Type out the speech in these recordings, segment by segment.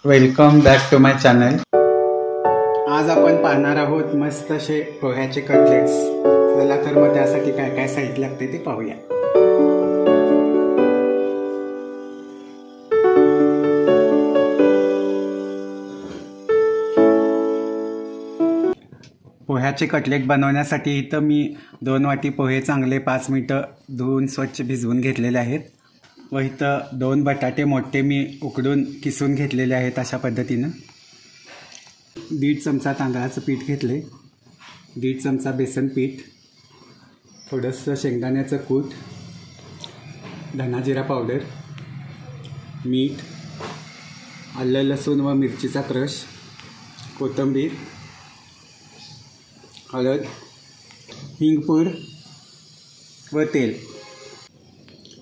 Welcome back to my channel. आज आपण पाहणार आहोत मस्त असे पोह्याचे कटलेट्स. चला तर मग त्यासाठी काय काय साहित्य लागते ते पाहूया. पोह्याचे कटलेट बनवण्यासाठी इथं मी 2 वाटी पोहे चांगले 5 मिनिटं धुवून स्वच्छ भिजवून घेतलेले आहेत व इथं 2 बटाटे मोठे मी उकडून किसून घेतलेले आहेत. अशा पद्धतीनं 1.5 चमचा तांदळाचं पीठ घेतले, 1.5 चमचा बेसन पीठ, थोडंसं शेंगदाण्याचं कूट, धना जिरा पावडर, मीठ, आलं लसूण व मिरचीचा क्रश, कोथिंबीर, हळद, हिंगपूड व तेल.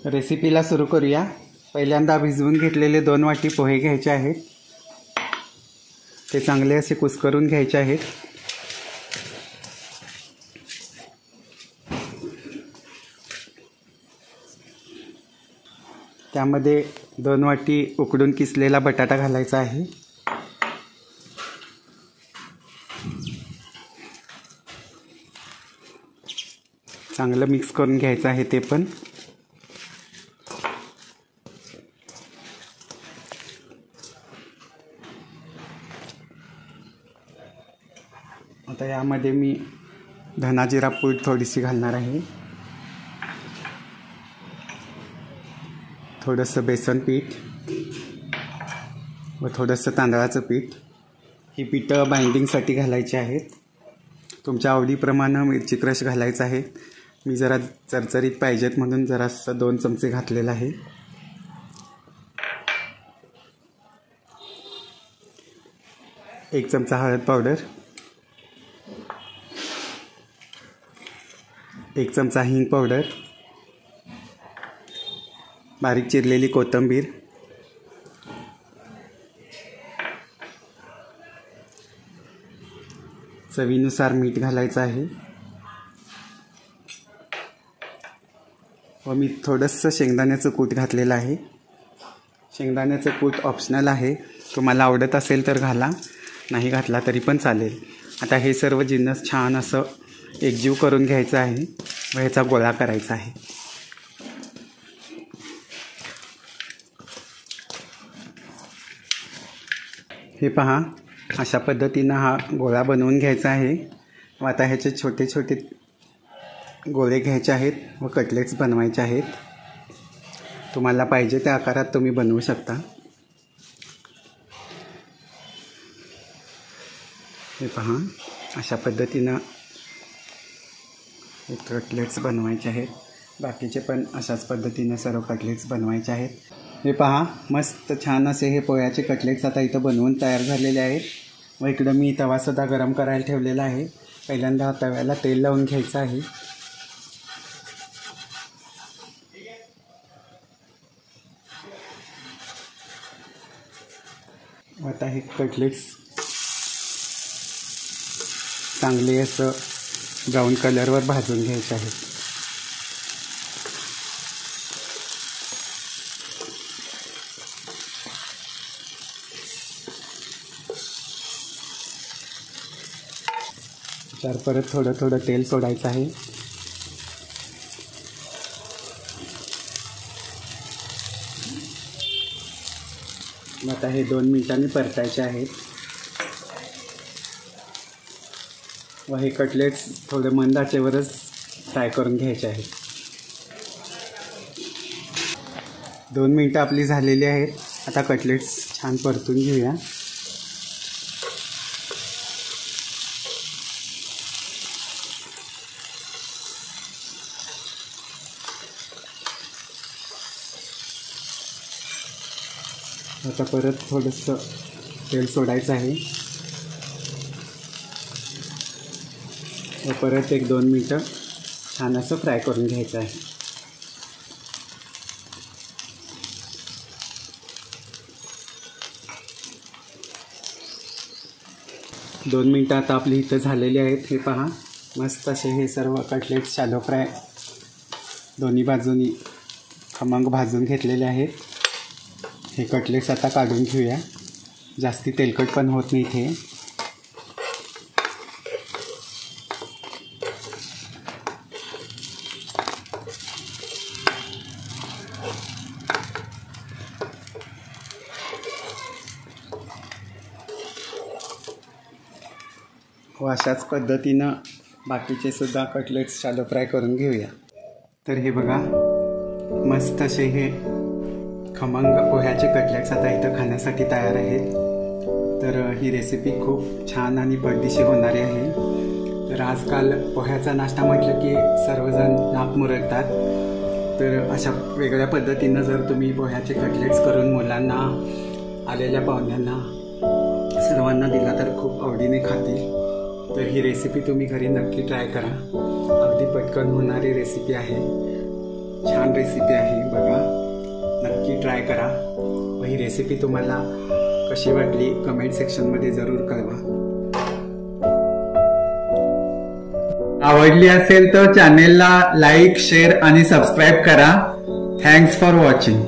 रेसिपीला सुरू करूया. पहिल्यांदा भिजवून घेतलेले 2 वाटी पोहे घ्यायचे आहेत. ते चांगले असे कुस्करून घ्यायचे आहेत. त्यामध्ये 2 वाटी उकडून किसलेला बटाटा घालायचा आहे. चांगलं मिक्स करून घ्यायचं आहे ते पण. आता यामध्ये मी धना जिरा पूड थोडीशी घालणार आहे, थोडंसं बेसन पीठ व थोडंसं तांदळाचं पीठ. ही पिठं बाइंडिंगसाठी घालायची आहेत. तुमच्या आवडीप्रमाणे मिरची क्रश घालायचा आहे. मी जरा चरचरीत पाहिजेत म्हणून जरासं 2 चमचे घातलेलं आहे. एक चमचा हळद पावडर, 1 चमचा हिंग पावडर, बारीक चिरलेली कोथिंबीर, चवीनुसार मीठ घालायचं आहे व मी थोडंसं शेंगदाण्याचं कूट घातलेलं आहे. शेंगदाण्याचं कूट ऑप्शनल आहे. तुम्हाला आवडत असेल तर घाला, नाही घातला तरी पण चालेल. आता हे सर्व जिन्नस छान असं एकजीव करून घ्यायचं आहे व ह्याचा गोळा करायचा आहे. हे पहा, अशा पद्धतीनं हा गोळा बनवून घ्यायचा आहे व आता ह्याचे छोटे छोटे गोळे घ्यायचे आहेत व कटलेट्स बनवायचे आहेत. तुम्हाला पाहिजे त्या आकारात तुम्ही बनवू शकता. हे पहा, अशा पद्धतीनं हे कटलेट्स बनवायचे आहेत. बाकीचे पण अशाच पद्धतीनं सर्व कटलेट्स बनवायचे आहेत. हे पहा, मस्त छान असे हे पोह्याचे कटलेट्स आता इथं बनवून तयार झालेले आहेत व इकडं मी तवासुद्धा गरम करायला ठेवलेला आहे. पहिल्यांदा तव्याला तेल लावून घ्यायचं आहे. आता हे कटलेट्स चांगले असं ब्राऊन कलरवर भाजून घ्यायचे आहेत. तर परत थोडं थोडं तेल सोडायचं आहे. आता हे 2 मिनिटांनी परतायचे आहेत व हे कटलेट्स थोडे मंद आचेवरच फ्राय करून घ्यायचे आहेत. 2 मिनिटं आपली झालेली आहेत. आता कटलेट्स छान परतून घेऊया. आता परत थोडंसं तेल सोडायचं आहे व परत 1-2 मिनिटं छान असं फ्राय करून घ्यायचं आहे. दोन मिनिटं आता आपली इथं झालेली आहेत. हे पहा, मस्त असे हे सर्व कटलेट्स शॅलो फ्राय दोन्ही बाजूनी खमंग भाजून घेतलेले आहेत. हे कटलेट्स आता काढून घेऊया. जास्ती तेलकट पण होत नाही इथे. अशाच पद्धतीनं बाकीचे सुद्धा कटलेट्स शॅलो फ्राय करून घेऊया. तर हे बघा, मस्त असे हे खमंग पोह्याचे कटलेट्स आता इथं खाण्यासाठी तयार आहेत. तर ही रेसिपी खूप छान आणि पटदिशी होणारी आहे. तर आजकाल पोह्याचा नाश्ता म्हटलं की सर्वजण नाक मुरडतात. तर अशा वेगळ्या पद्धतीनं जर तुम्ही पोह्याचे कटलेट्स करून मुलांना, आलेल्या पाहुण्यांना, सर्वांना दिला तर खूप आवडीने खातील. तर ही रेसिपी तुम्ही घरी नक्की ट्राय करा. अगदी पटकन होणारी रेसिपी आहे, छान रेसिपी आहे. बघा, नक्की ट्राय करा. व ही रेसिपी तुम्हाला कशी वाटली कमेंट सेक्शनमध्ये जरूर कळवा. आवडली असेल तर चॅनेलला लाईक, शेअर आणि सबस्क्राईब करा. Thanks for watching.